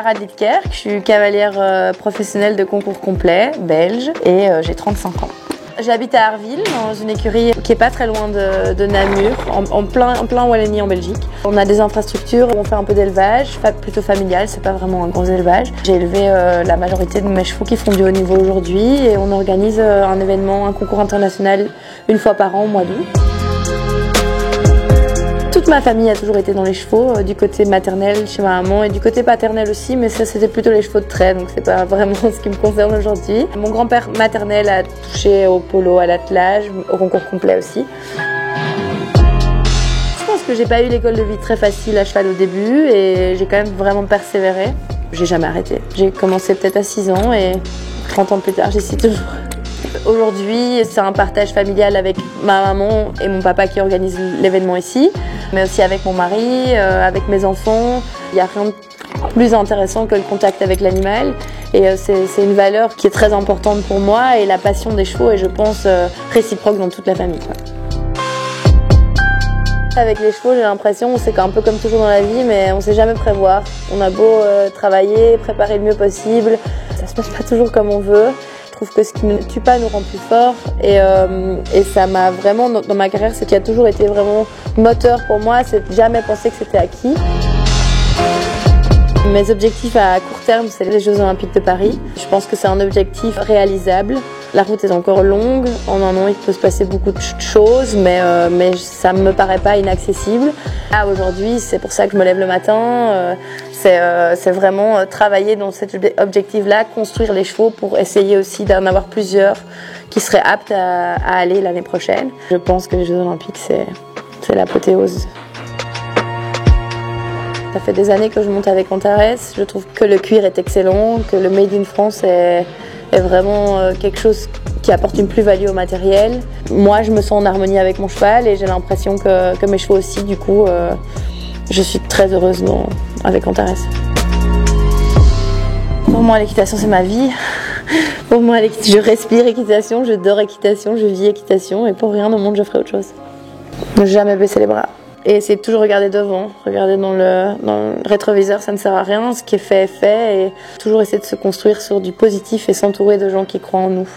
Lara Ditkerk, je suis cavalière professionnelle de concours complet, belge, et j'ai 35 ans. J'habite à Arville, dans une écurie qui est pas très loin de Namur, en plein Wallonie en Belgique. On a des infrastructures, on fait un peu d'élevage, plutôt familial, c'est pas vraiment un gros élevage. J'ai élevé la majorité de mes chevaux qui font du haut niveau aujourd'hui et on organise un événement, un concours international une fois par an au mois d'août. Toute ma famille a toujours été dans les chevaux, du côté maternel chez ma maman et du côté paternel aussi, mais ça c'était plutôt les chevaux de trait, donc c'est pas vraiment ce qui me concerne aujourd'hui. Mon grand-père maternel a touché au polo, à l'attelage, au concours complet aussi. Je pense que j'ai pas eu l'école de vie très facile à cheval au début et j'ai quand même vraiment persévéré. J'ai jamais arrêté. J'ai commencé peut-être à 6 ans et 30 ans plus tard, j'y suis toujours. Aujourd'hui, c'est un partage familial avec ma maman et mon papa qui organisent l'événement ici, mais aussi avec mon mari, avec mes enfants. Il n'y a rien de plus intéressant que le contact avec l'animal et c'est une valeur qui est très importante pour moi et la passion des chevaux est, je pense, réciproque dans toute la famille. Avec les chevaux, j'ai l'impression, c'est un peu comme toujours dans la vie, mais on ne sait jamais prévoir. On a beau travailler, préparer le mieux possible, ça se passe pas toujours comme on veut. Je trouve que ce qui ne tue pas nous rend plus forts et ça m'a vraiment, dans ma carrière, ce qui a toujours été vraiment moteur pour moi, c'est de jamais penser que c'était acquis. Mes objectifs à court terme, c'est les Jeux Olympiques de Paris. Je pense que c'est un objectif réalisable. La route est encore longue, en un an il peut se passer beaucoup de choses, mais ça ne me paraît pas inaccessible. Là aujourd'hui, c'est pour ça que je me lève le matin, c'est vraiment travailler dans cet objectif-là, construire les chevaux pour essayer aussi d'en avoir plusieurs qui seraient aptes à aller l'année prochaine. Je pense que les Jeux Olympiques, c'est l'apothéose. Ça fait des années que je monte avec Antares. Je trouve que le cuir est excellent, que le Made in France est vraiment quelque chose qui apporte une plus-value au matériel. Moi, je me sens en harmonie avec mon cheval et j'ai l'impression que mes chevaux aussi. Du coup, je suis très heureuse avec Antares. Pour moi, l'équitation, c'est ma vie. Pour moi, je respire équitation, je dors équitation, je vis équitation et pour rien au monde, je ferai autre chose. Ne jamais baisser les bras. Et essayer de toujours regarder devant, regarder dans le rétroviseur, ça ne sert à rien. Ce qui est fait est fait et toujours essayer de se construire sur du positif et s'entourer de gens qui croient en nous.